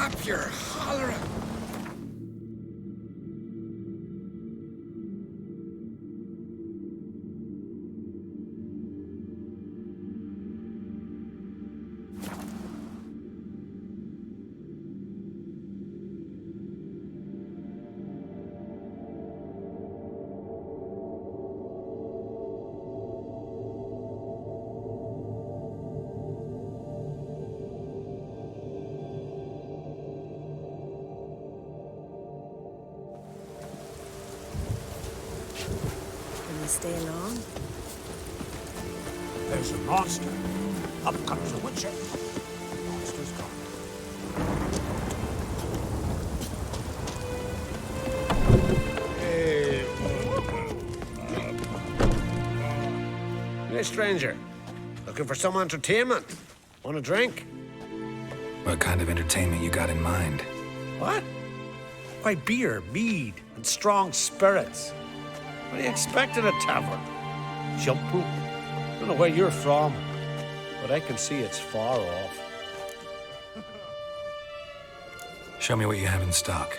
Stop your hollering. Can we stay long? There's a monster. Up comes the Witcher. Monster's gone. Hey, stranger. Looking for some entertainment? Want a drink? What kind of entertainment you got in mind? What? Why, beer, mead, and strong spirits. What do you expect in a tavern? Jump rope? Don't know where you're from, but I can see it's far off. Show me what you have in stock.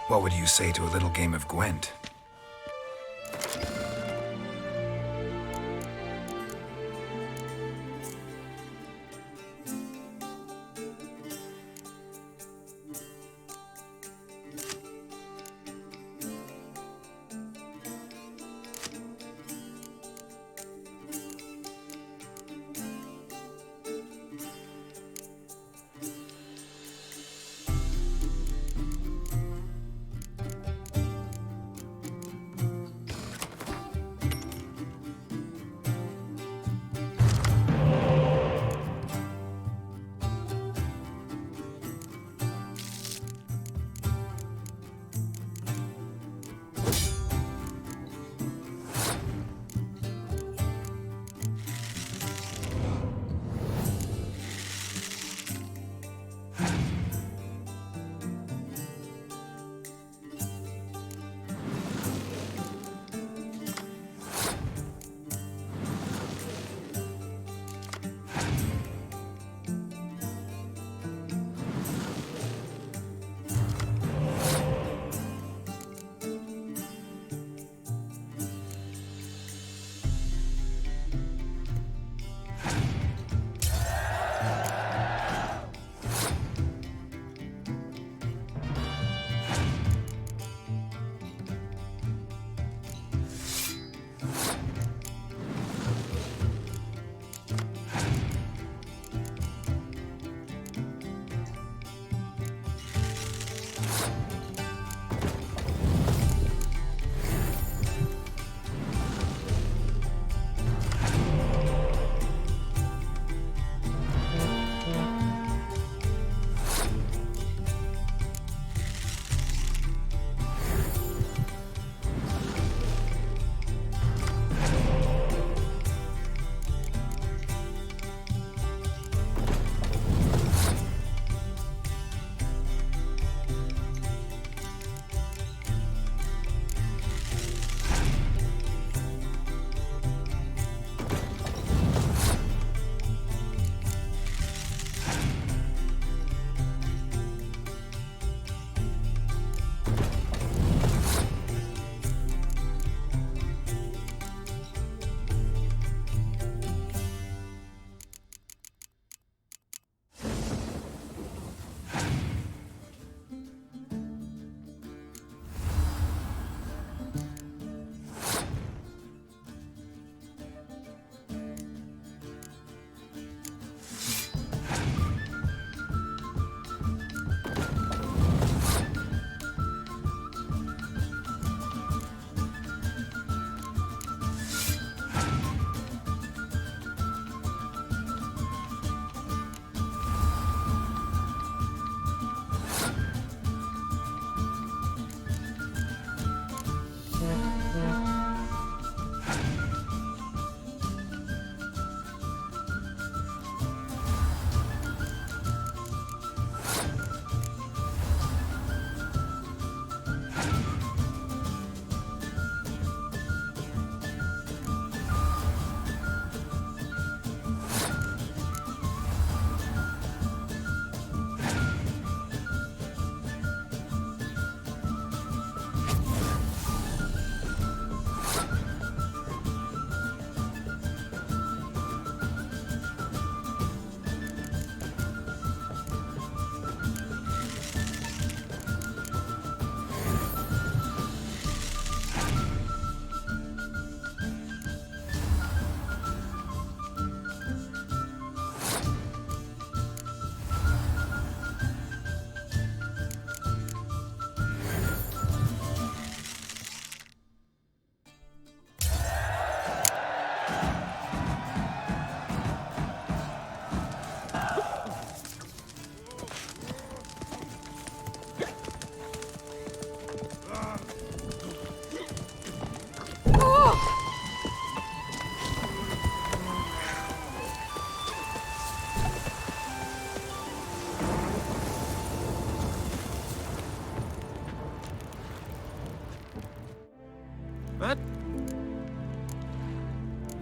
What would you say to a little game of Gwent?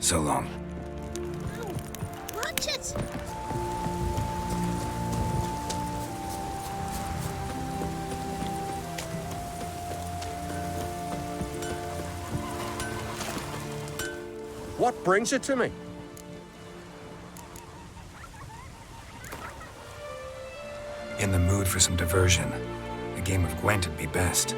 So long. Watch it! What brings you to me? In the mood for some diversion. A game of Gwent would be best.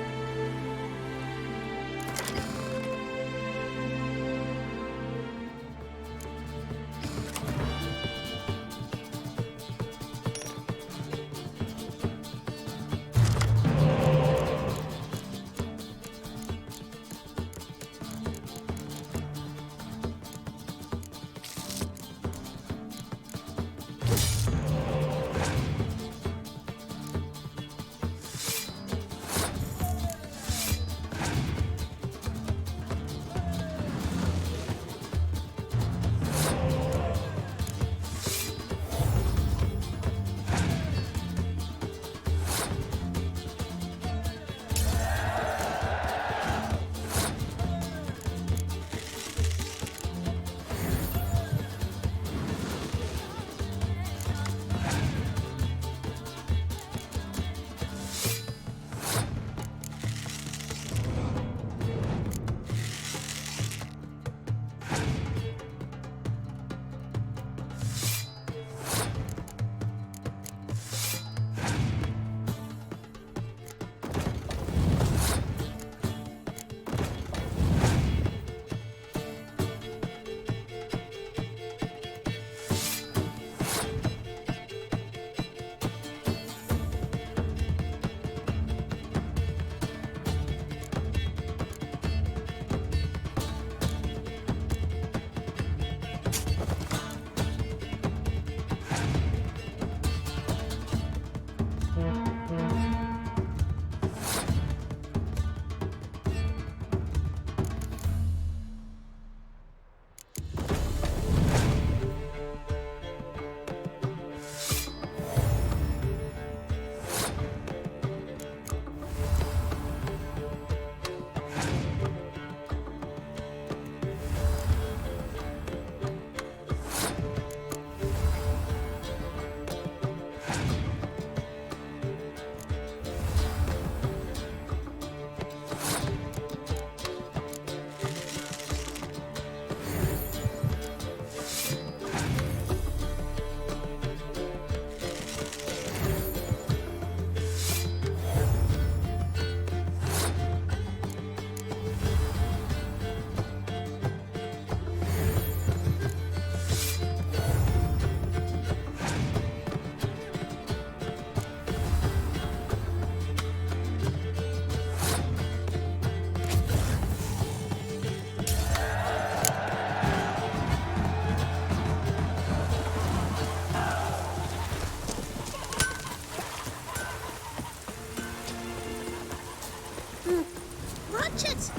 Watch it!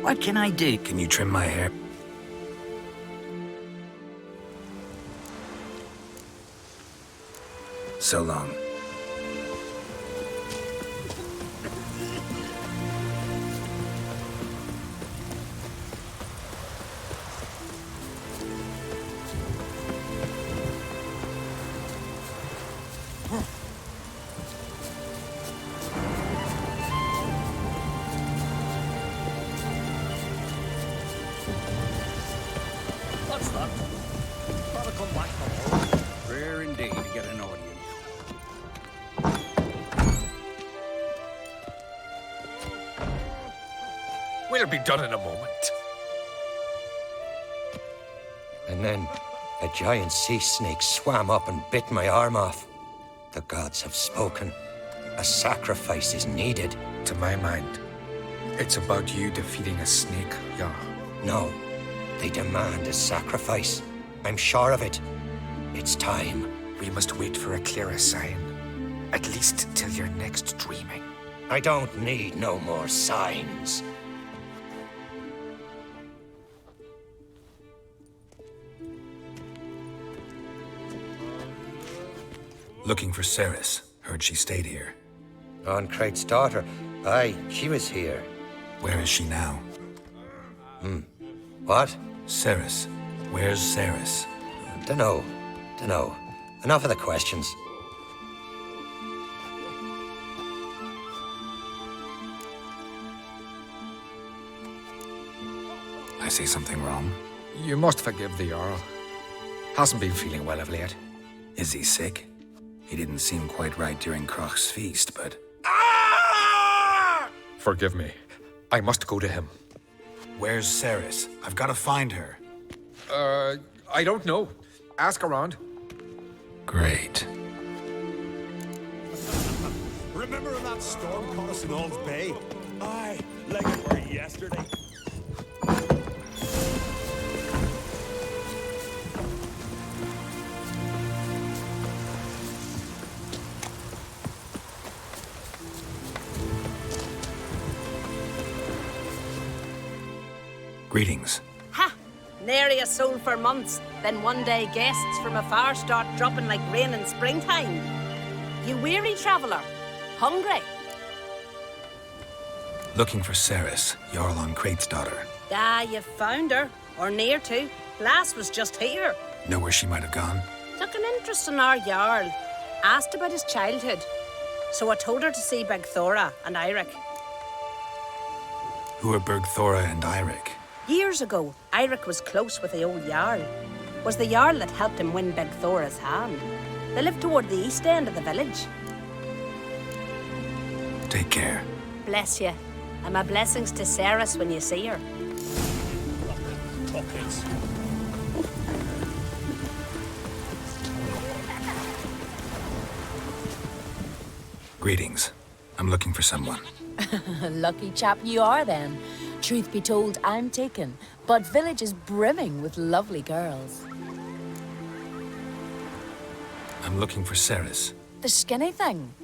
What can I do? Can you trim my hair? So long. What's that? Gotta come back tomorrow. Rare indeed to get an audience. We'll be done in a moment. And then a giant sea snake swam up and bit my arm off. The gods have spoken. A sacrifice is needed. To my mind, it's about you defeating a snake, Jarl. No, they demand a sacrifice. I'm sure of it. It's time. We must wait for a clearer sign. At least till your next dreaming. I don't need no more signs. Looking for Ceres. Heard she stayed here. Oncrate's daughter. Aye, she was here. Where is she now? What? Ceres. Where's Ceres? Dunno. Enough of the questions. I say something wrong? You must forgive the Jarl. Hasn't been feeling well of late. Is he sick? He didn't seem quite right during Crach's feast, but... Forgive me. I must go to him. Where's Ceres? I've got to find her. I don't know. Ask around. Great. Remember when that storm caught us in All's Bay? Aye, like it were yesterday. Greetings. Ha! Nary a soul for months. Then one day guests from afar start dropping like rain in springtime. You weary traveller? Hungry? Looking for Ceres, Jarl on Crate's daughter. Ah, you found her. Or near to. Lass was just here. Know where she might have gone? Took an interest in our Jarl. Asked about his childhood. So I told her to see Bergthora and Eirik. Who are Bergthora and Eirik? Years ago, Eirik was close with the old Jarl. Was the Jarl that helped him win Bergthora's hand. They lived toward the east end of the village. Take care. Bless you. And my blessings to Ceres when you see her. Tuckets. Greetings. I'm looking for someone. Lucky chap you are then. Truth be told, I'm taken, but village is brimming with lovely girls. I'm looking for Ceres. The skinny thing.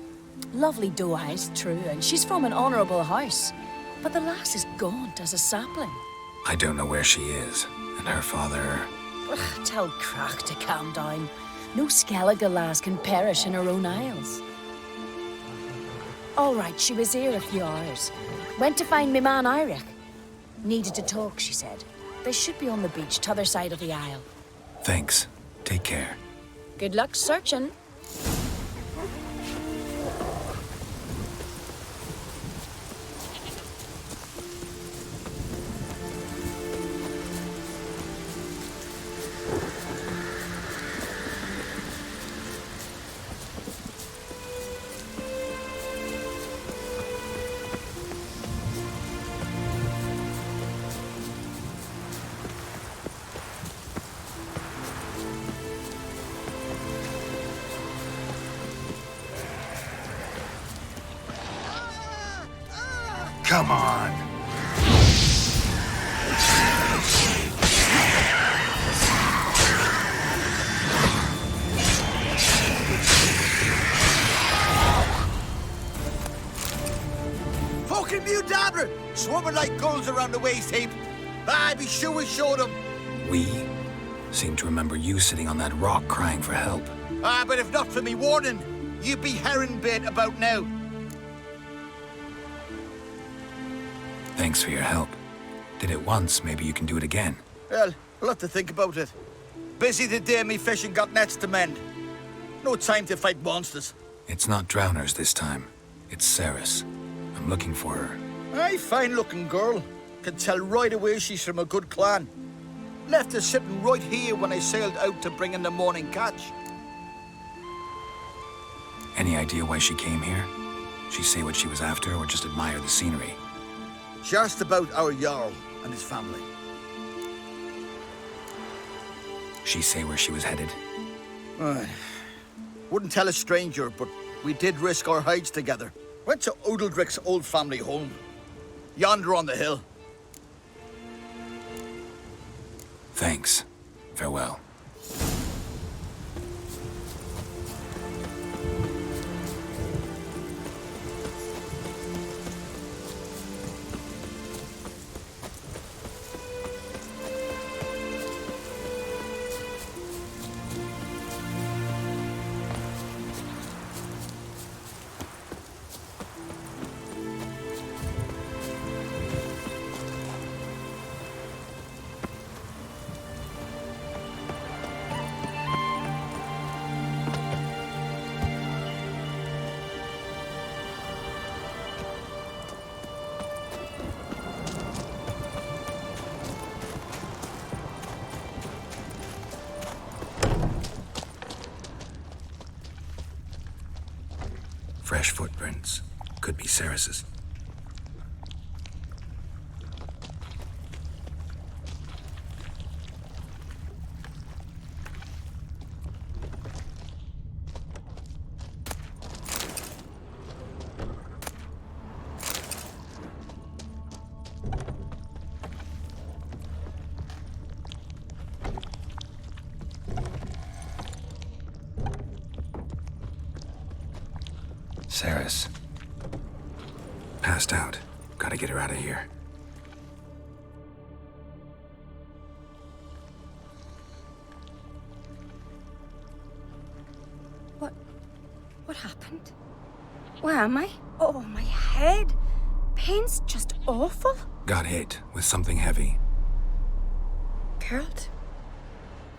Lovely doe-eyes, true, and she's from an honourable house. But the lass is gaunt as a sapling. I don't know where she is, and her father... Ugh, tell Crach to calm down. No Skellige lass can perish in her own isles. All right, she was here a few hours. Went to find me man Eirik. Needed to talk, she said. They should be on the beach, t'other side of the isle. Thanks. Take care. Good luck searching. Come on! Fucking Mudabra! Swarming like gulls around the waist heap. Aye, be sure we showed them. We seem to remember you sitting on that rock crying for help. Ah, but if not for me warning, you'd be herring bait about now. Thanks for your help. Did it once, maybe you can do it again. Well, we'll have to think about it. Busy the day me fishing got nets to mend. No time to fight monsters. It's not drowners this time. It's Ceres. I'm looking for her. Aye, fine-looking girl. Can tell right away she's from a good clan. Left her sitting right here when I sailed out to bring in the morning catch. Any idea why she came here? She say what she was after or just admire the scenery? She asked about our Jarl and his family. She say where she was headed? Wouldn't tell a stranger, but we did risk our hides together. Went to Odeldrick's old family home. Yonder on the hill. Thanks. Farewell. Fresh footprints. Could be Ceres's. Ceres. Passed out. Gotta get her out of here. What happened? Where am I? Oh, my head. Pain's just awful. Got hit with something heavy. Geralt,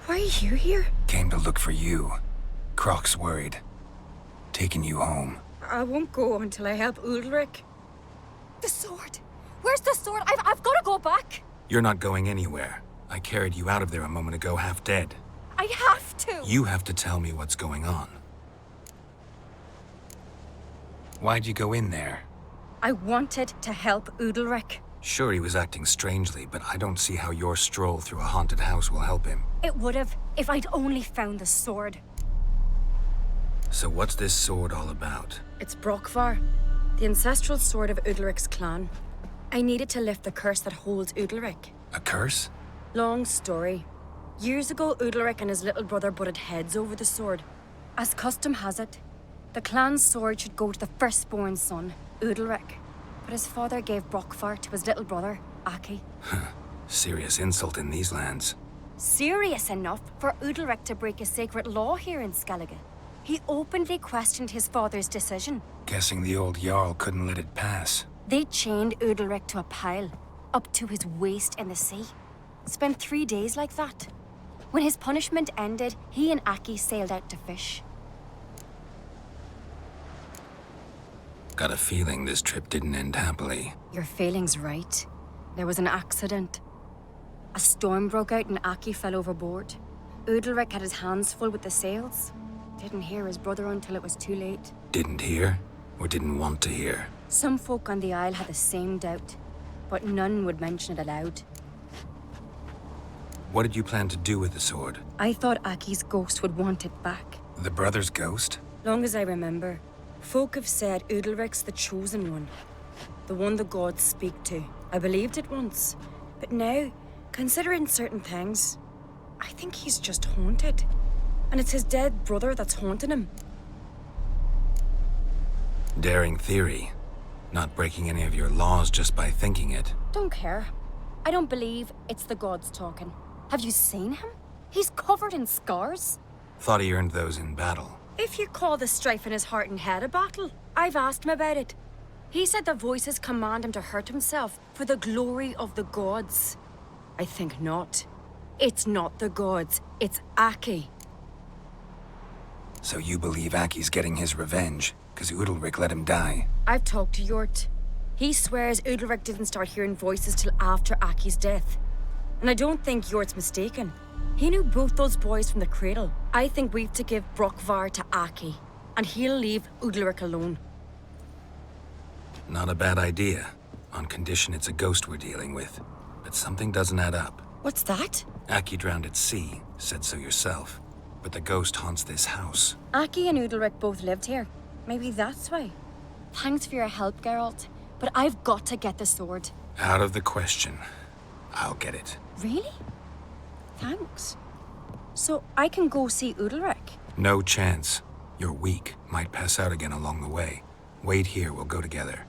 why are you here? Came to look for you. Croc's worried. Taking you home. I won't go until I help Udalric. The sword! Where's the sword? I've got to go back! You're not going anywhere. I carried you out of there a moment ago, half dead. I have to! You have to tell me what's going on. Why'd you go in there? I wanted to help Udalric. Sure, he was acting strangely, but I don't see how your stroll through a haunted house will help him. It would have, if I'd only found the sword. So what's this sword all about? It's Brokvar, the ancestral sword of Udalric's clan. I needed to lift the curse that holds Udalric. A curse? Long story. Years ago, Udalric and his little brother butted heads over the sword. As custom has it, the clan's sword should go to the firstborn son, Udalric. But his father gave Brokvar to his little brother, Aki. Serious insult in these lands. Serious enough for Udalric to break a sacred law here in Skellige. He openly questioned his father's decision. Guessing the old Jarl couldn't let it pass. They chained Udalric to a pile, up to his waist in the sea. Spent 3 days like that. When his punishment ended, he and Aki sailed out to fish. Got a feeling this trip didn't end happily. Your feeling's right. There was an accident. A storm broke out and Aki fell overboard. Udalric had his hands full with the sails. Didn't hear his brother until it was too late. Didn't hear? Or didn't want to hear? Some folk on the Isle had the same doubt, but none would mention it aloud. What did you plan to do with the sword? I thought Aki's ghost would want it back. The brother's ghost? Long as I remember, folk have said Udalric's the chosen one. The one the gods speak to. I believed it once. But now, considering certain things, I think he's just haunted. And it's his dead brother that's haunting him. Daring theory. Not breaking any of your laws just by thinking it. Don't care. I don't believe it's the gods talking. Have you seen him? He's covered in scars. Thought he earned those in battle. If you call the strife in his heart and head a battle, I've asked him about it. He said the voices command him to hurt himself for the glory of the gods. I think not. It's not the gods, it's Aki. So you believe Aki's getting his revenge, because Udalric let him die? I've talked to Yort. He swears Udalric didn't start hearing voices till after Aki's death. And I don't think Yort's mistaken. He knew both those boys from the cradle. I think we've to give Brokvar to Aki, and he'll leave Udalric alone. Not a bad idea, on condition it's a ghost we're dealing with. But something doesn't add up. What's that? Aki drowned at sea, said so yourself. But the ghost haunts this house. Aki and Udalric both lived here. Maybe that's why. Thanks for your help, Geralt. But I've got to get the sword. Out of the question. I'll get it. Really? Thanks. So I can go see Udalric? No chance. You're weak. Might pass out again along the way. Wait here, we'll go together.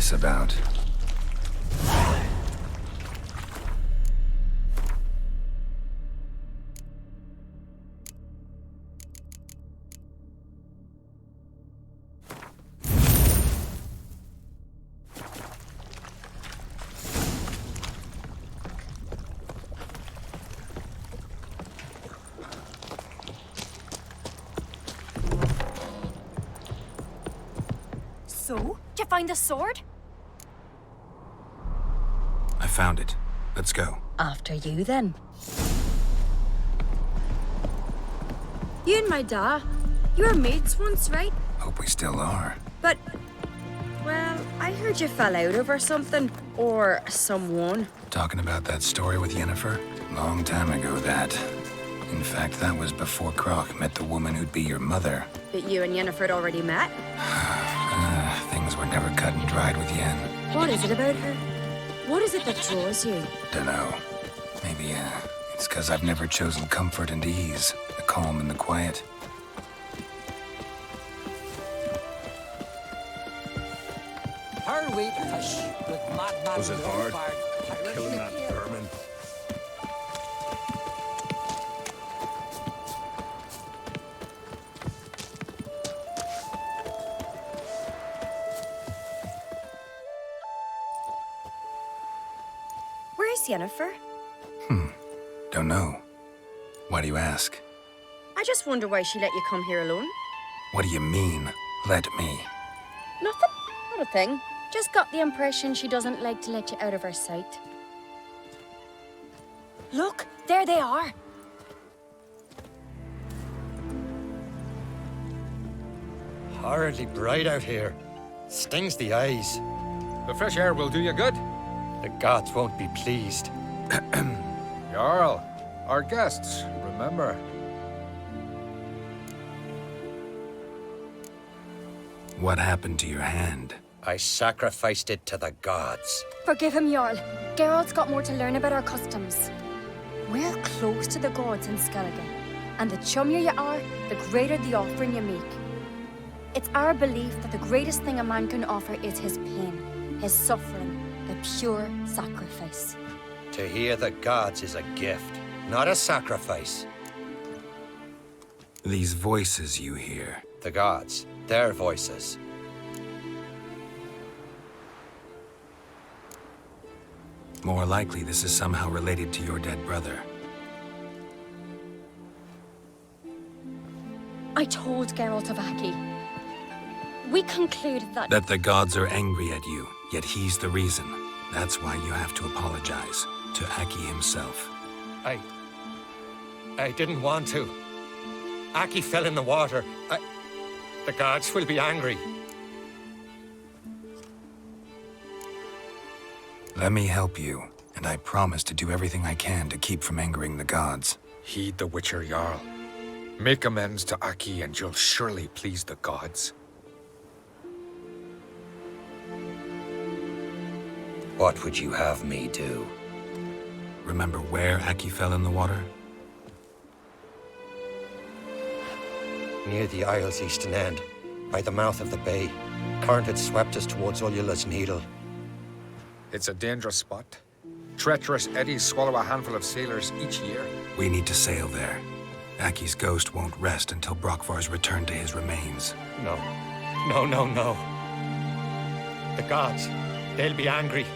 this about? So, did you find the sword? I found it. Let's go. After you, then. You and my da, you were mates once, right? Hope we still are. But, well, I heard you fell out over something. Or someone. Talking about that story with Yennefer? Long time ago, that. In fact, that was before Croc met the woman who'd be your mother. But you and Yennefer had already met? Things were never cut and dried with Yen. What is it about her? What is it that draws you? Dunno. Maybe, it's 'cause I've never chosen comfort and ease, the calm and the quiet. Her weight fish with madman. Was it hard? Killing that vermin. Where's Yennefer? Don't know. Why do you ask? I just wonder why she let you come here alone. What do you mean, let me? Nothing. Not a thing. Just got the impression she doesn't like to let you out of her sight. Look, there they are. Horridly bright out here. Stings the eyes. The fresh air will do you good. The gods won't be pleased. Jarl, our guests, remember. What happened to your hand? I sacrificed it to the gods. Forgive him, Jarl. Geralt's got more to learn about our customs. We're close to the gods in Skellige, and the chummier you are, the greater the offering you make. It's our belief that the greatest thing a man can offer is his pain, his suffering, the pure sacrifice. To hear the gods is a gift, not a sacrifice. These voices you hear. The gods, their voices. More likely this is somehow related to your dead brother. I told Geralt of Aki. We concluded that... That the gods are angry at you, yet he's the reason. That's why you have to apologize to Aki himself. I didn't want to. Aki fell in the water. The gods will be angry. Let me help you, and I promise to do everything I can to keep from angering the gods. Heed the Witcher Jarl. Make amends to Aki and you'll surely please the gods. What would you have me do? Remember where Aki fell in the water? Near the Isle's eastern end, by the mouth of the bay. Current had swept us towards Ullula's Needle. It's a dangerous spot. Treacherous eddies swallow a handful of sailors each year. We need to sail there. Aki's ghost won't rest until Brokvar's returned to his remains. No. No. The gods, they'll be angry.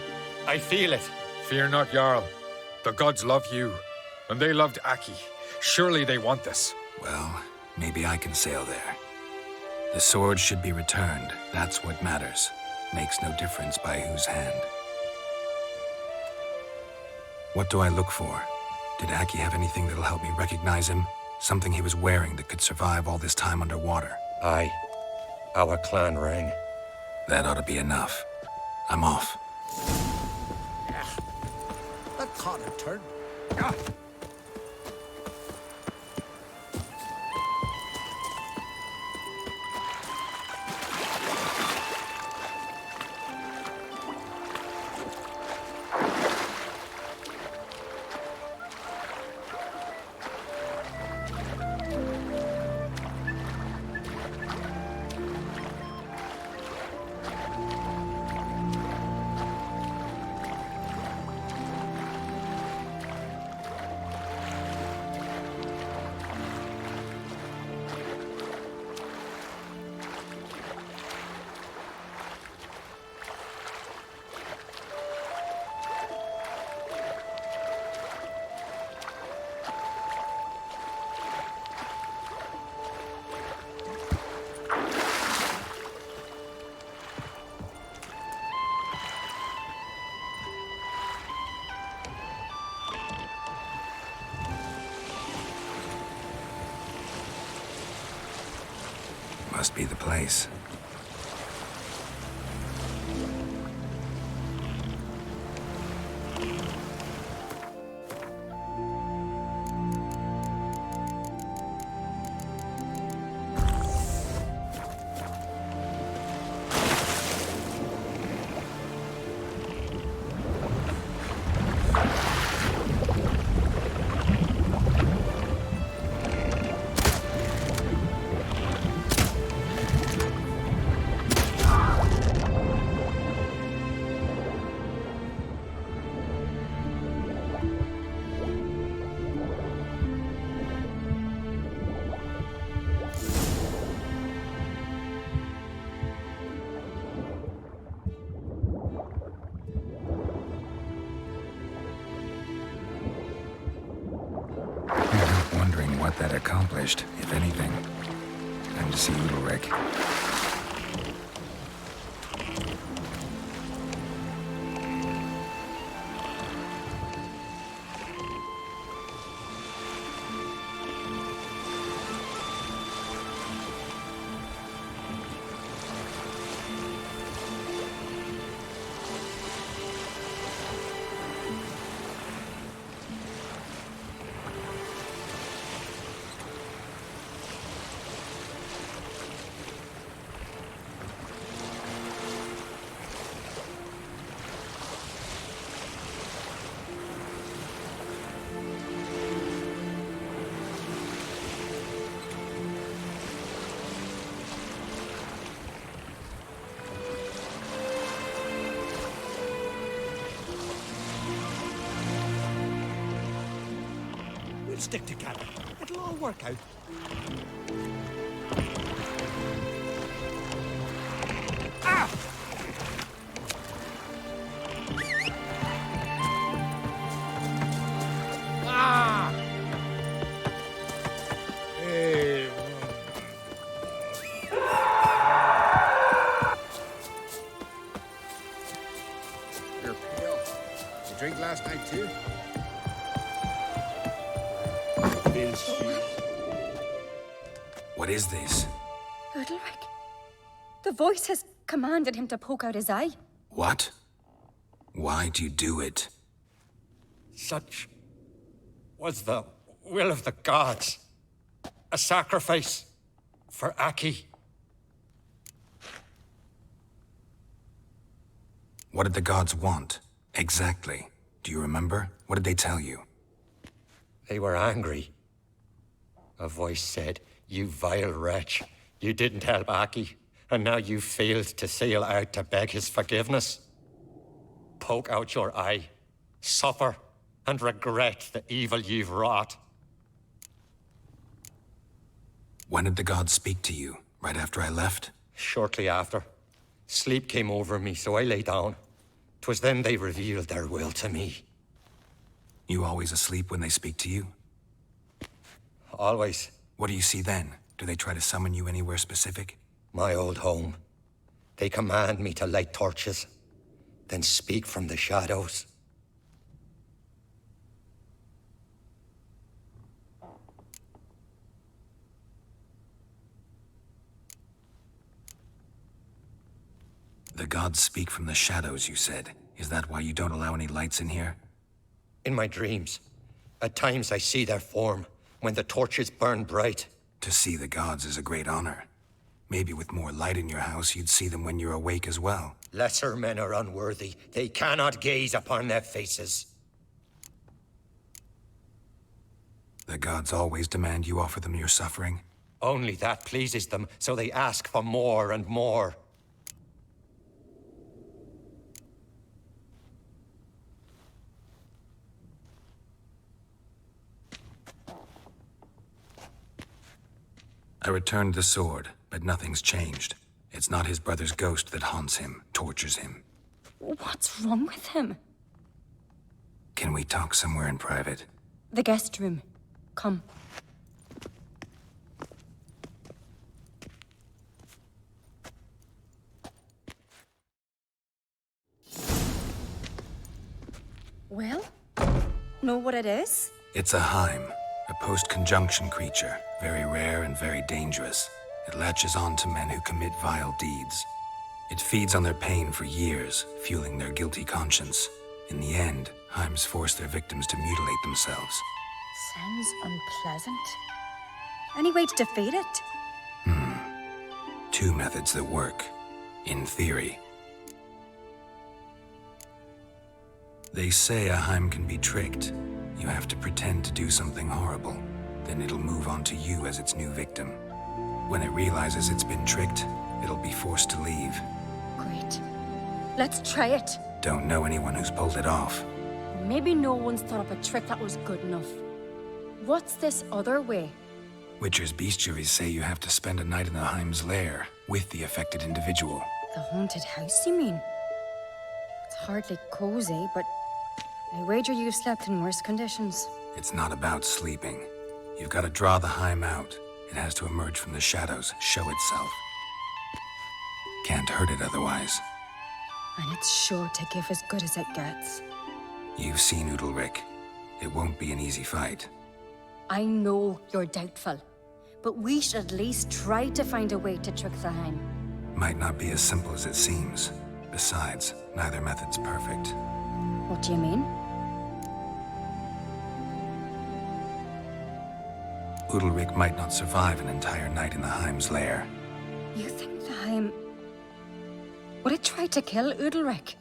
I feel it. Fear not, Jarl. The gods love you, and they loved Aki. Surely they want this. Well, maybe I can sail there. The sword should be returned. That's what matters. Makes no difference by whose hand. What do I look for? Did Aki have anything that'll help me recognize him? Something he was wearing that could survive all this time underwater? Aye. Our clan ring. That ought to be enough. I'm off. That caught a turn. Must be the place. Wondering what that accomplished, if anything. Time to see Udalric. We'll stick together. It'll all work out. Ah! Ah! Hey. You're pale. You drink last night too? What is this? Udalric. The voice has commanded him to poke out his eye. What? Why'd you do it? Such was the will of the gods. A sacrifice for Aki. What did the gods want? Exactly. Do you remember? What did they tell you? They were angry. A voice said, "You vile wretch, you didn't help Aki, and now you failed to sail out to beg his forgiveness. Poke out your eye, suffer, and regret the evil you've wrought." When did the gods speak to you? Right after I left? Shortly after. Sleep came over me, so I lay down. 'Twas then they revealed their will to me. You always asleep when they speak to you? Always. What do you see then? Do they try to summon you anywhere specific? My old home. They command me to light torches, then speak from the shadows. The gods speak from the shadows, you said. Is that why you don't allow any lights in here? In my dreams, at times I see their form, when the torches burn bright. To see the gods is a great honor. Maybe with more light in your house, you'd see them when you're awake as well. Lesser men are unworthy. They cannot gaze upon their faces. The gods always demand you offer them your suffering? Only that pleases them, so they ask for more and more. I returned the sword, but nothing's changed. It's not his brother's ghost that haunts him, tortures him. What's wrong with him? Can we talk somewhere in private? The guest room. Come. Well, know what it is? It's a Heim, a post-conjunction creature. Very rare and very dangerous. It latches on to men who commit vile deeds. It feeds on their pain for years, fueling their guilty conscience. In the end, Heims force their victims to mutilate themselves. Sounds unpleasant. Any way to defeat it? Two methods that work, in theory. They say a Heim can be tricked. You have to pretend to do something horrible. Then it'll move on to you as its new victim. When it realizes it's been tricked, it'll be forced to leave. Great. Let's try it. Don't know anyone who's pulled it off. Maybe no one's thought up a trick that was good enough. What's this other way? Witcher's bestiaries say you have to spend a night in the Heim's lair with the affected individual. The haunted house, you mean? It's hardly cozy, but I wager you've slept in worse conditions. It's not about sleeping. You've got to draw the Heim out. It has to emerge from the shadows, show itself. Can't hurt it otherwise. And it's sure to give as good as it gets. You've seen Udalryk. It won't be an easy fight. I know you're doubtful, but we should at least try to find a way to trick the Heim. Might not be as simple as it seems. Besides, neither method's perfect. What do you mean? Udalryk might not survive an entire night in the Heim's lair. You think the Heim... Would it try to kill Udalryk?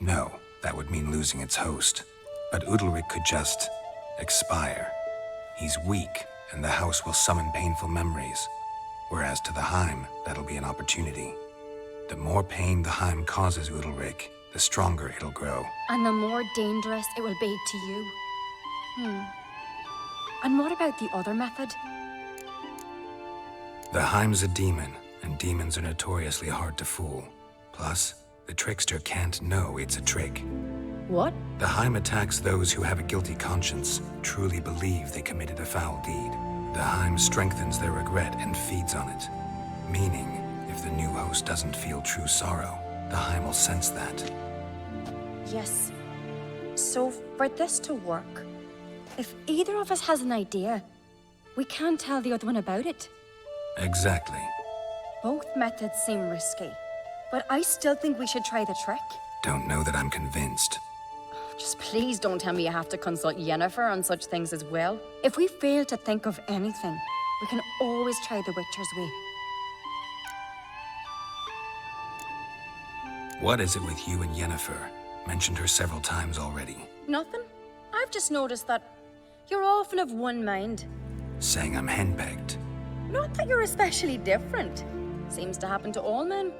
No, that would mean losing its host. But Udalryk could just... expire. He's weak, and the house will summon painful memories. Whereas to the Heim, that'll be an opportunity. The more pain the Heim causes Udalryk, the stronger it'll grow. And the more dangerous it will be to you. And what about the other method? The Heim's a demon, and demons are notoriously hard to fool. Plus, the trickster can't know it's a trick. What? The Heim attacks those who have a guilty conscience, truly believe they committed a foul deed. The Heim strengthens their regret and feeds on it. Meaning, if the new host doesn't feel true sorrow, the Heim will sense that. Yes. So, for this to work, if either of us has an idea, we can't tell the other one about it. Exactly. Both methods seem risky, but I still think we should try the trick. Don't know that I'm convinced. Just please don't tell me you have to consult Yennefer on such things as well. If we fail to think of anything, we can always try the Witcher's way. What is it with you and Yennefer? Mentioned her several times already. Nothing. I've just noticed that you're often of one mind. Saying I'm henpecked. Not that you're especially different. Seems to happen to all men.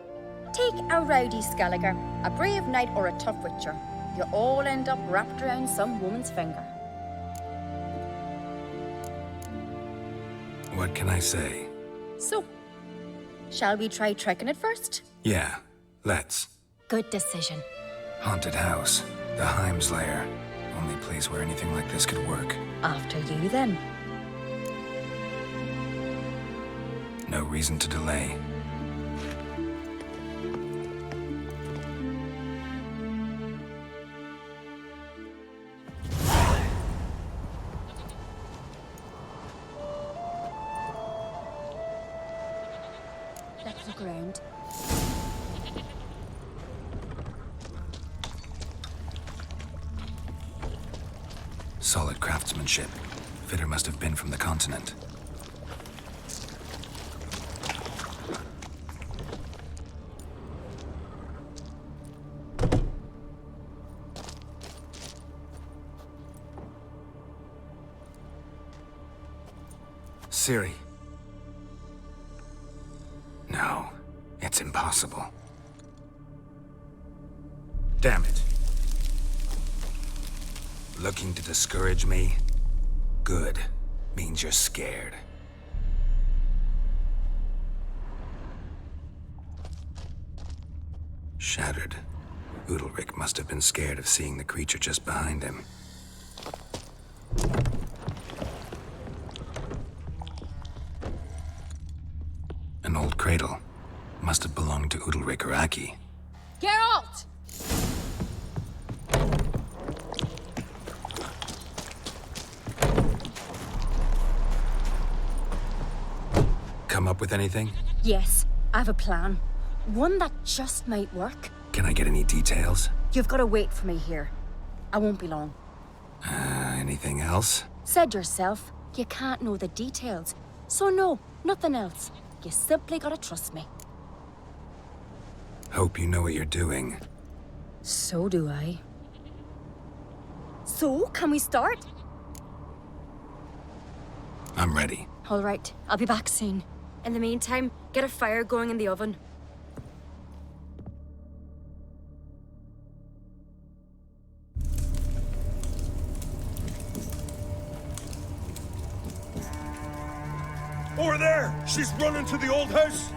Take a rowdy Skelliger, a brave knight, or a tough witcher. You all end up wrapped around some woman's finger. What can I say? So, shall we try tricking it first? Yeah, let's. Good decision. Haunted house, the Heim's lair. Only place where anything like this could work. After you, then. No reason to delay. Let's look around. Solid craftsmanship. Fitter must have been from the continent. Ciri. No, it's impossible. Damn it. Looking to discourage me? Good. Means you're scared. Shattered. Udalryk must have been scared of seeing the creature just behind him. An old cradle. Must have belonged to Udalryk or Aki. Geralt! Come up with anything? Yes, I have a plan. One that just might work. Can I get any details? You've got to wait for me here. I won't be long. Anything else? Said yourself, you can't know the details. So no, nothing else. You simply gotta trust me. Hope you know what you're doing. So do I. So, can we start? I'm ready. All right, I'll be back soon. In the meantime, get a fire going in the oven. Over there! She's running to the old house!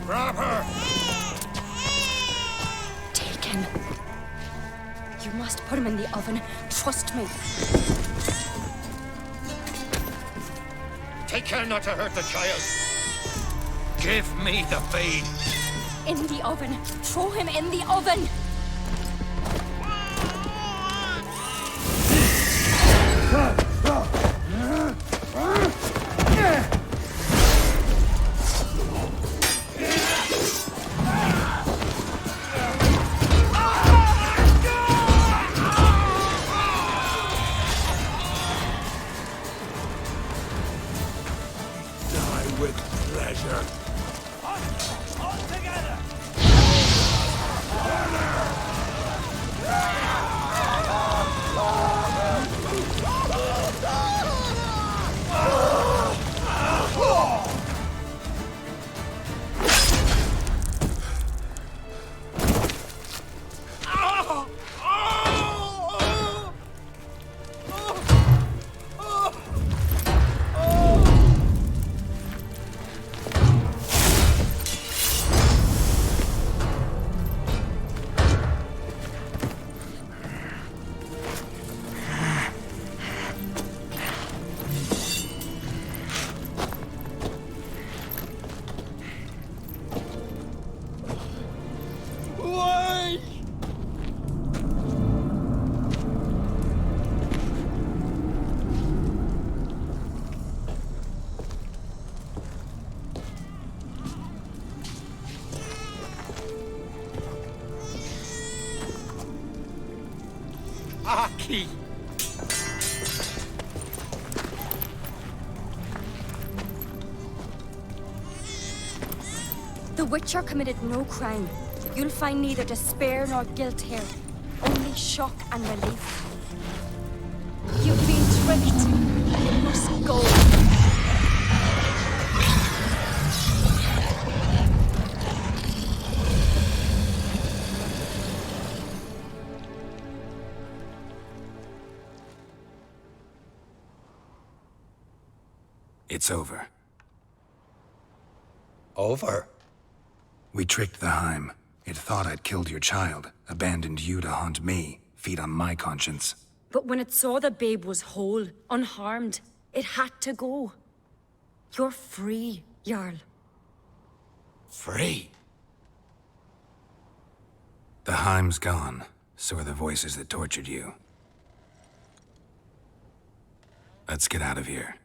Grab her! Take him. You must put him in the oven. Trust me. Take care not to hurt the child. Give me the feed. In the oven. Throw him in the oven. With pleasure. All together! Aki! The Witcher committed no crime. You'll find neither despair nor guilt here. Only shock and relief. You've been tricked. You must go. It's over. Over? We tricked the Heim. It thought I'd killed your child, abandoned you to haunt me, feed on my conscience. But when it saw the babe was whole, unharmed, it had to go. You're free, Jarl. Free? The Heim's gone, so are the voices that tortured you. Let's get out of here.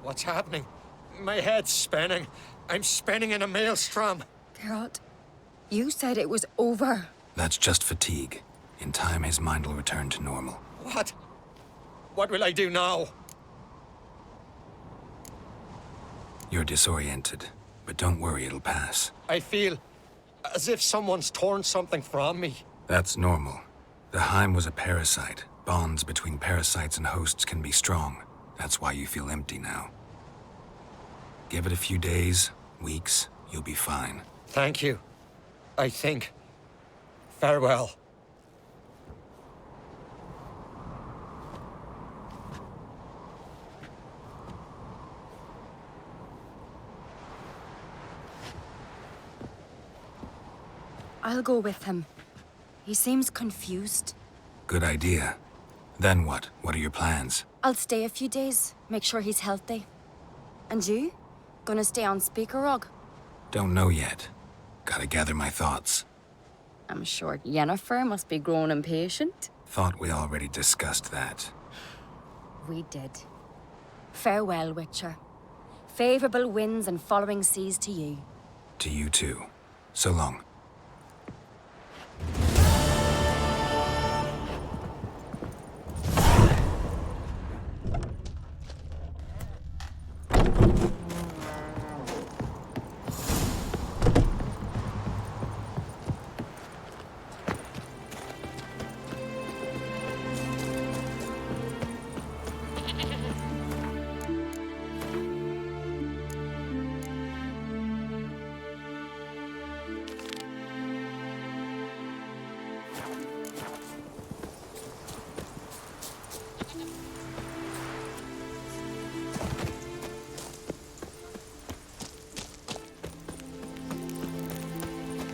What's happening? My head's spinning. I'm spinning in a maelstrom. Geralt, you said it was over. That's just fatigue. In time, his mind will return to normal. What? What will I do now? You're disoriented, but don't worry, it'll pass. I feel as if someone's torn something from me. That's normal. The Heim was a parasite. Bonds between parasites and hosts can be strong. That's why you feel empty now. Give it a few days, weeks, you'll be fine. Thank you. I think. Farewell. I'll go with him. He seems confused. Good idea. Then what? What are your plans? I'll stay a few days, make sure he's healthy. And you? Gonna stay on Speakerog? Don't know yet. Gotta gather my thoughts. I'm sure Yennefer must be growing impatient. Thought we already discussed that. We did. Farewell, Witcher. Favorable winds and following seas to you. To you too. So long.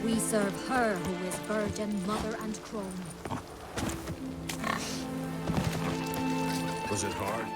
We serve her who is virgin, mother, and crone. Was it hard?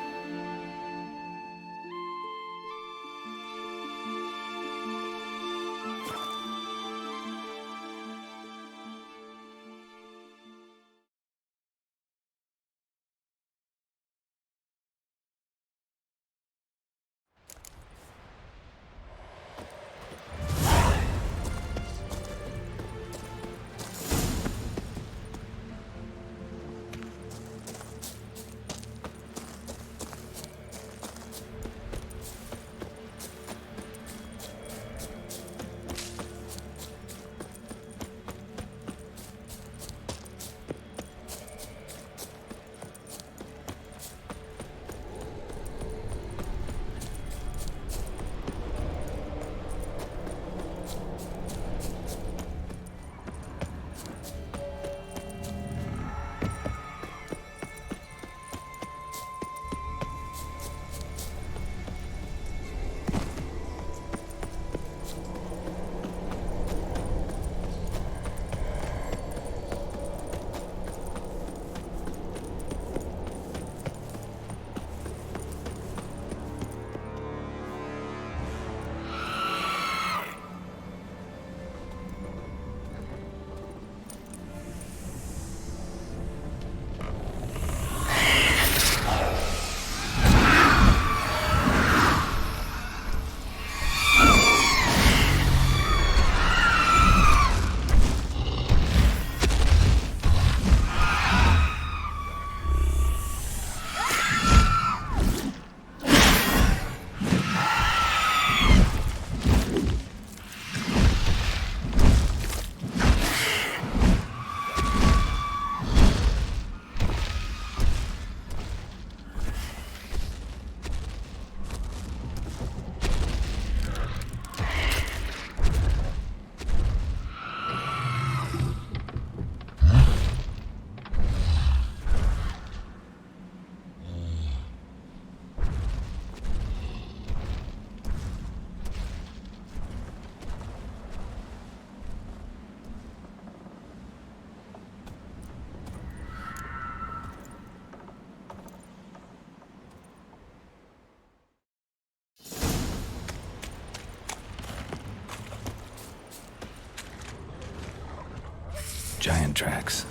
Giant tracks.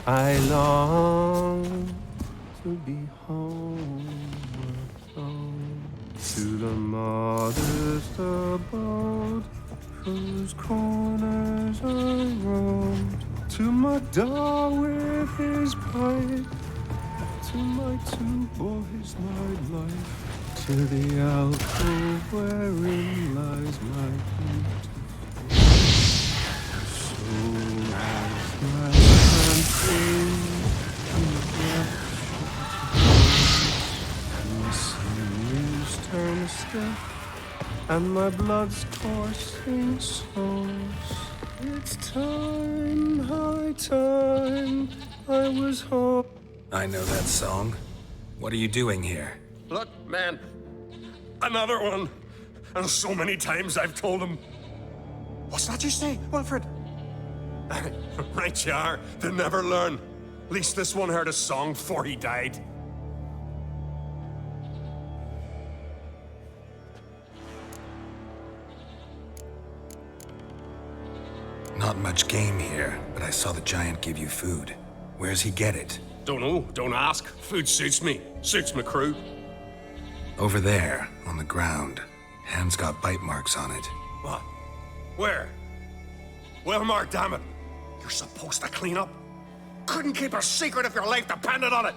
I long to be home alone, to the modest abode whose corners I roamed, to my dog with his pipe, to my two boys nightlife, to the alcove wherein lies my beautiful soul as my hand and the sinews turn stiff, and my blood's coursing souls. It's time, high time, I was home. I know that song. What are you doing here? Look, man. Another one. And so many times I've told him. What's that you say, Wilfred? Right you are. They never learn. At least this one heard a song before he died. Not much game here, but I saw the giant give you food. Where's he get it? Don't know, don't ask. Food suits me, suits my crew. Over there, on the ground. Hand's got bite marks on it. What? Where? Well, Mark, damn it. You're supposed to clean up. Couldn't keep a secret if your life depended on it.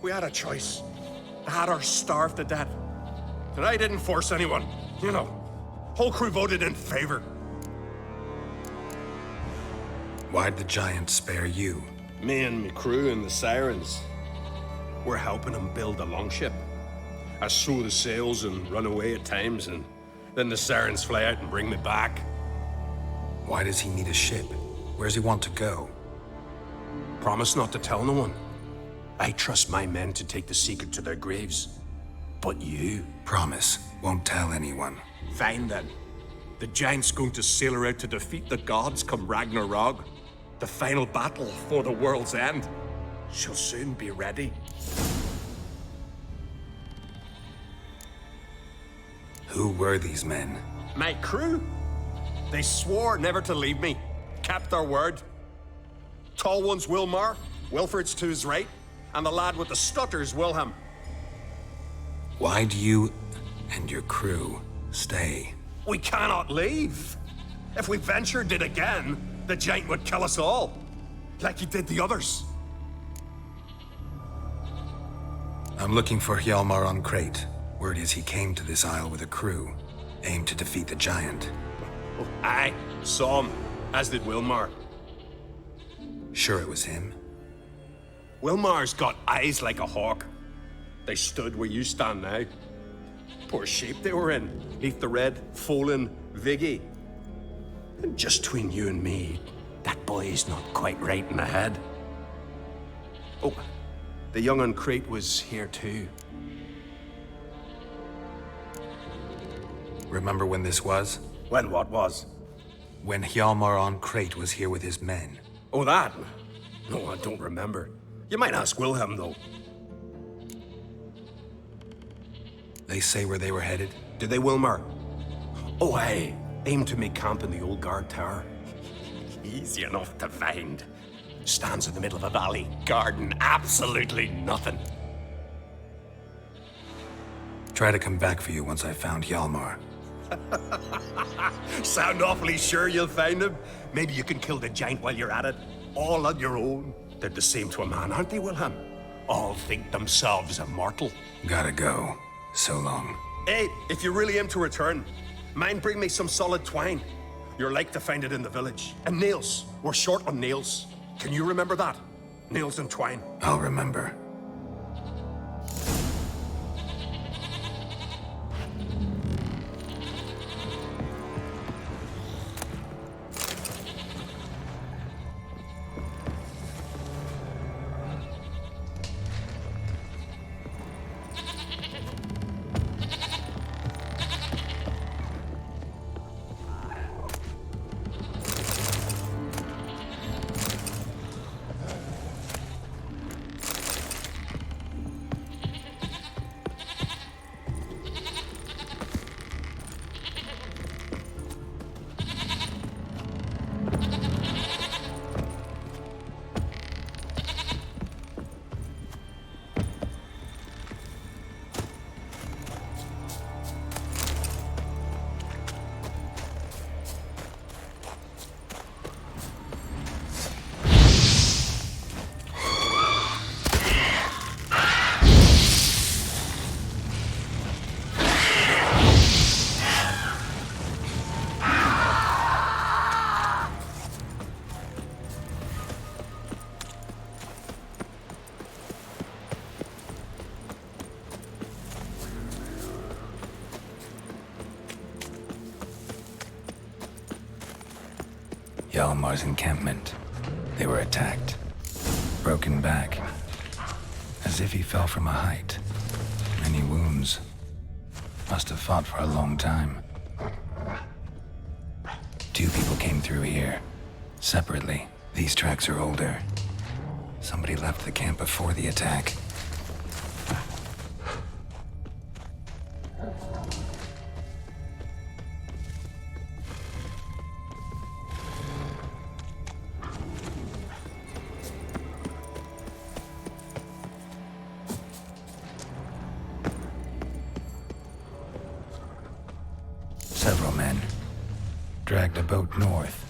We had a choice. Had her starved to death. And I didn't force anyone. You know, whole crew voted in favor. Why'd the giant spare you? Me and my crew and the Sirens. We're helping him build a longship. I sew the sails and run away at times, and then the Sirens fly out and bring me back. Why does he need a ship? Where's he want to go? Promise not to tell no one. I trust my men to take the secret to their graves. But you? Promise. Won't tell anyone. Fine then. The giant's going to sail her out to defeat the gods come Ragnarok. The final battle for the world's end. She'll soon be ready. Who were these men? My crew. They swore never to leave me. Kept their word. Tall one's Wilmar. Wilfred's to his right. And the lad with the stutter's Wilhelm. Why'd you and your crew stay? We cannot leave. If we ventured it again, the giant would kill us all. Like he did the others. I'm looking for Hjalmar on Crate. Word is he came to this isle with a crew, aimed to defeat the giant. Oh, aye, saw him, as did Wilmar. Sure it was him? Wilmar's got eyes like a hawk. They stood where you stand now. Poor shape they were in. Neath the red, Folin, Viggy. And just between you and me, that boy's not quite right in the head. Oh, the young on Crate was here too. Remember when this was? When what was? When Hjalmar on Crate was here with his men. Oh, that? No, I don't remember. You might ask Wilhelm, though. They say where they were headed? Did they, Wilmar? Oh, aye. Aimed to make camp in the old guard tower. Easy enough to find. Stands in the middle of a valley. Garden, absolutely nothing. Try to come back for you once I found Hjalmar. Sound awfully sure you'll find him? Maybe you can kill the giant while you're at it. All on your own. They're the same to a man, aren't they, Wilhelm? All think themselves immortal. Gotta go. So long. Hey, if you really aim to return, mind bring me some solid twine. You're like to find it in the village. And nails. We're short on nails. Can you remember that? Nails and twine. I'll remember. Hjalmar's encampment. They were attacked. Broken back. As if he fell from a height. Many wounds. Must have fought for a long time. 2 people came through here. Separately. These tracks are older. Somebody left the camp before the attack. dragged a boat north.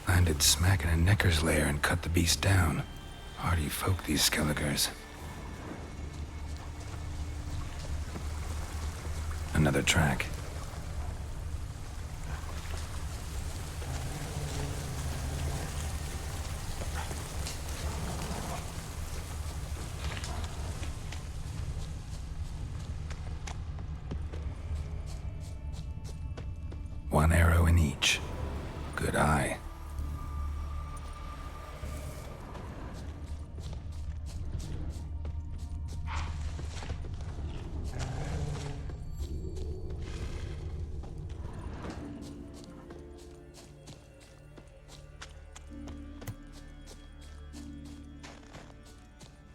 Landed smack in a necker's lair and cut the beast down. Hardy folk, these Skelligers. Another track. One arrow in each. Good eye.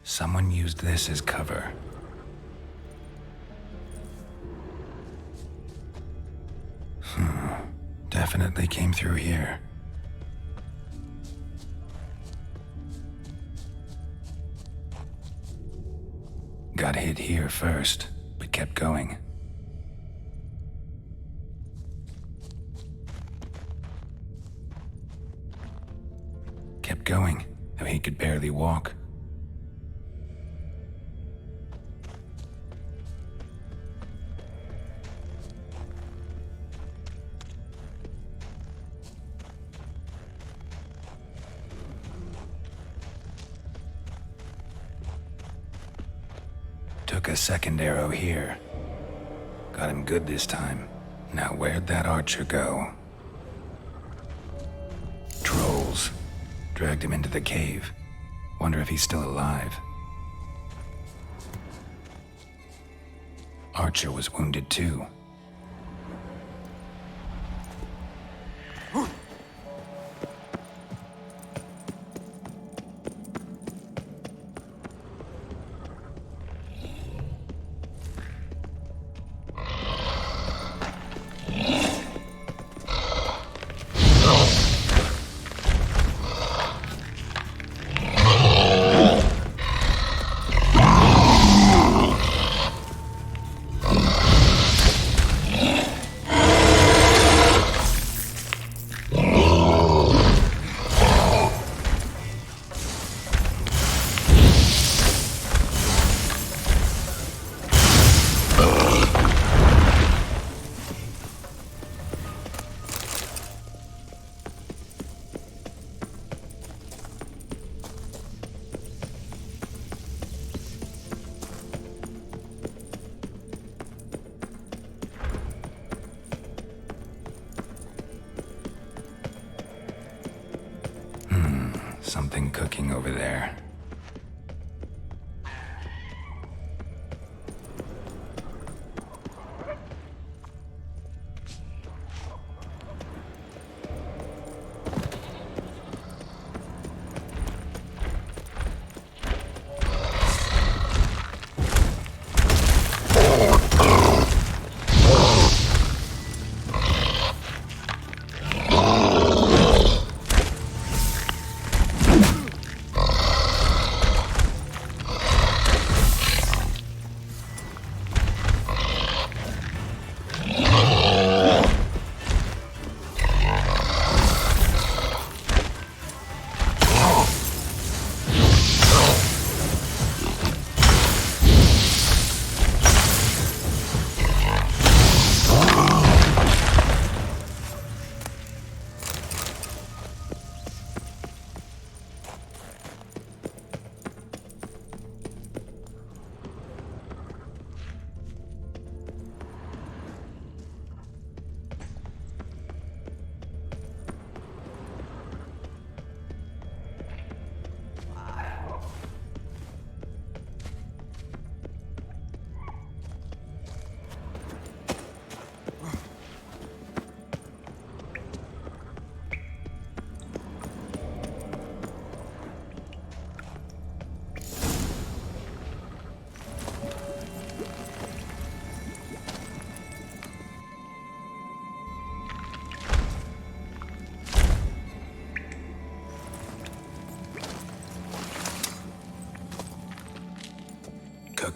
Someone used this as cover. Definitely came through here. Got hit here first, but kept going. Kept going, though he could barely walk. Took a second arrow here. Got him good this time. Now where'd that archer go? Trolls. Dragged him into the cave. Wonder if he's still alive. Archer was wounded too. Something cooking over there.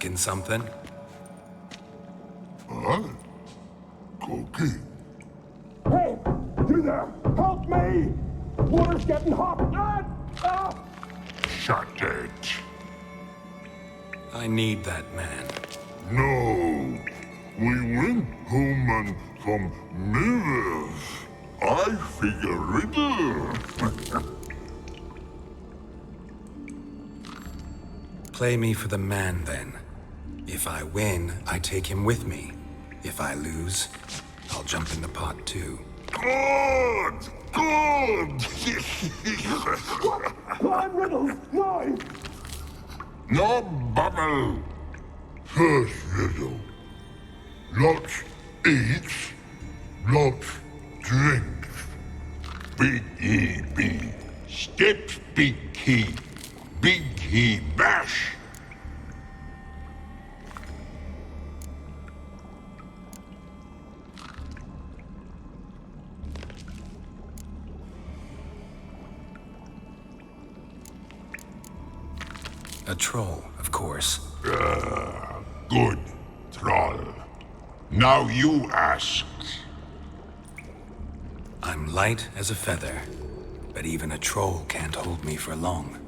cooking something? Huh? Cooking? Hey, you there! Help me! Water's getting hot! Shut it. I need that man. No. We went home and from mirrors. I figure riddle. Play me for the man, then. If I win, I take him with me. If I lose, I'll jump in the pot, too. Good! Good! Come on, Riddle! No! No bubble! First riddle. Lots eats, lots drinks. Big E B. Steps big key. Big key bash. A troll, of course. Good, troll. Now you ask. I'm light as a feather, but even a troll can't hold me for long.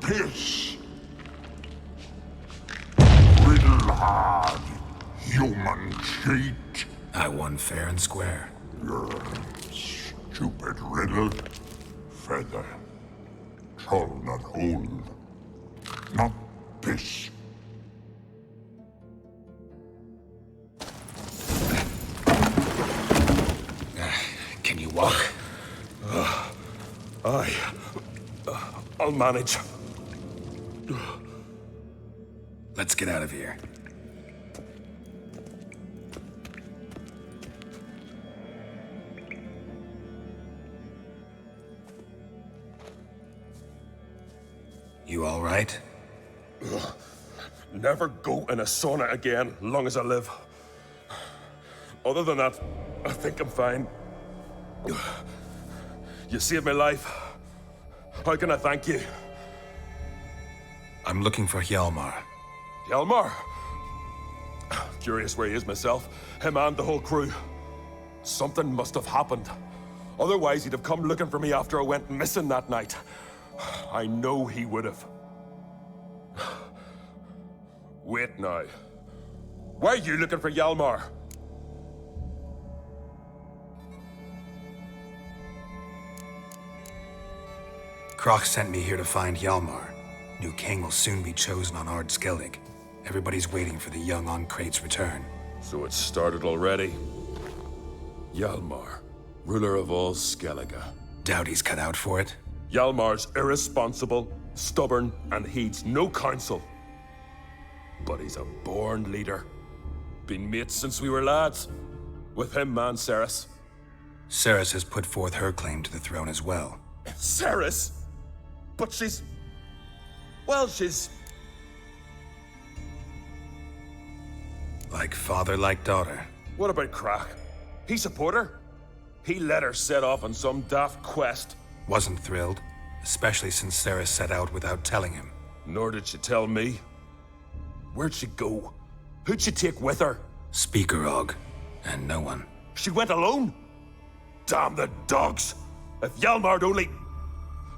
Piss. Riddle hard, human cheat. I won fair and square. Stupid riddle. Feather. Troll not hold. Not piss. Can you walk? I'll manage. Let's get out of here. You all right? Never go in a sauna again, long as I live. Other than that, I think I'm fine. You saved my life. How can I thank you? I'm looking for Hjalmar. Hjalmar? Curious where he is myself. Him and the whole crew. Something must have happened. Otherwise, he'd have come looking for me after I went missing that night. I know he would have. Wait now. Why are you looking for Hjalmar? Croc sent me here to find Hjalmar. New king will soon be chosen on Ard Skellig. Everybody's waiting for the young Ancrate's return. So it's started already. Hjalmar, ruler of all Skellige. Doubt he's cut out for it. Hjalmar's irresponsible, stubborn, and heeds no counsel. But he's a born leader. Been mates since we were lads. With him and Cerys. Cerys has put forth her claim to the throne as well. Cerys? But she's... Well, she's... Like father, like daughter. What about Crach? He support her? He let her set off on some daft quest. Wasn't thrilled, especially since Cerys set out without telling him. Nor did she tell me. Where'd she go? Who'd she take with her? Speakerog, and no one. She went alone? Damn the dogs! If Hjalmar'd only...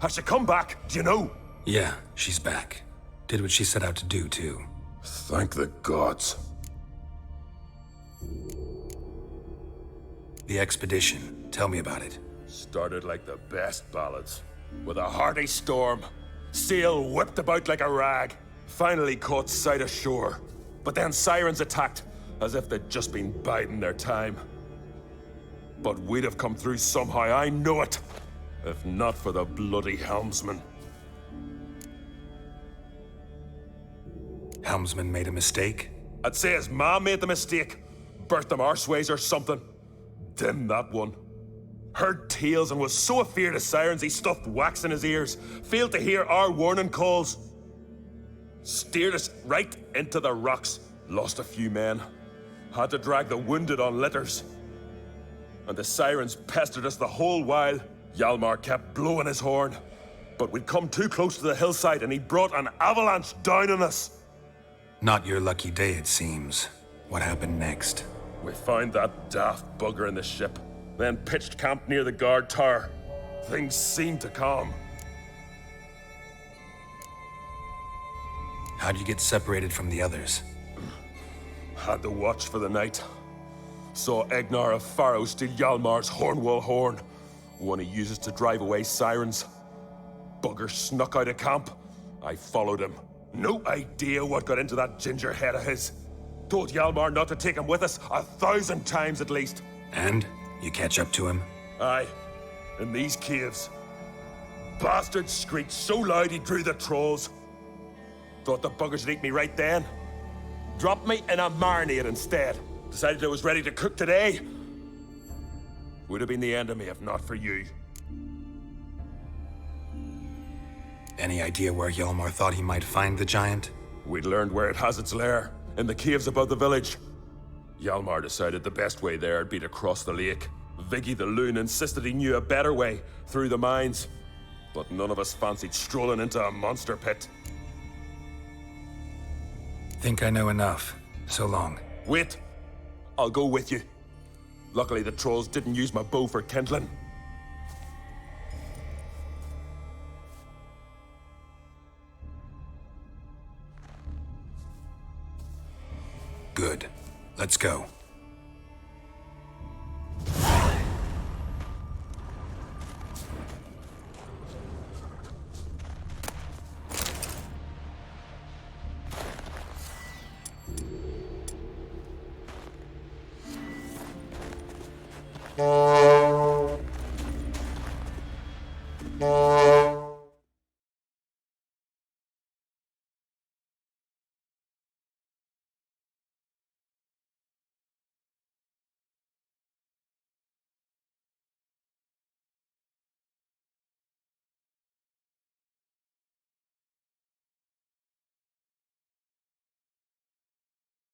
Has she come back? Do you know? Yeah, she's back. Did what she set out to do, too. Thank the gods. The expedition. Tell me about it. Started like the best ballads. With a hearty storm. Sail whipped about like a rag. Finally caught sight of shore. But then sirens attacked, as if they'd just been biding their time. But we'd have come through somehow, I know it. If not for the bloody helmsman. Helmsman made a mistake? I'd say his ma made the mistake. Birthed them arseways or something. Dim that one. Heard tales and was so afeard of sirens he stuffed wax in his ears. Failed to hear our warning calls. Steered us right into the rocks. Lost a few men. Had to drag the wounded on litters. And the sirens pestered us the whole while. Hjalmar kept blowing his horn. But we'd come too close to the hillside and he brought an avalanche down on us. Not your lucky day, it seems. What happened next? We found that daft bugger in the ship, then pitched camp near the guard tower. Things seemed to calm. How'd you get separated from the others? Had to watch for the night. Saw Egnar of Faro steal Hjalmar's Hornwall horn, one he uses to drive away sirens. Bugger snuck out of camp. I followed him. No idea what got into that ginger head of his. Told Hjalmar not to take him with us 1,000 times at least. And? You catch up to him? Aye. In these caves. Bastard screeched so loud he drew the trolls. Thought the buggers would eat me right then. Dropped me in a marinade instead. Decided I was ready to cook today. Would have been the end of me if not for you. Any idea where Hjalmar thought he might find the giant? We'd learned where it has its lair, in the caves above the village. Hjalmar decided the best way there would be to cross the lake. Viggy the loon insisted he knew a better way, through the mines. But none of us fancied strolling into a monster pit. Think I know enough. So long. Wait. I'll go with you. Luckily the trolls didn't use my bow for kindling. Good. Let's go.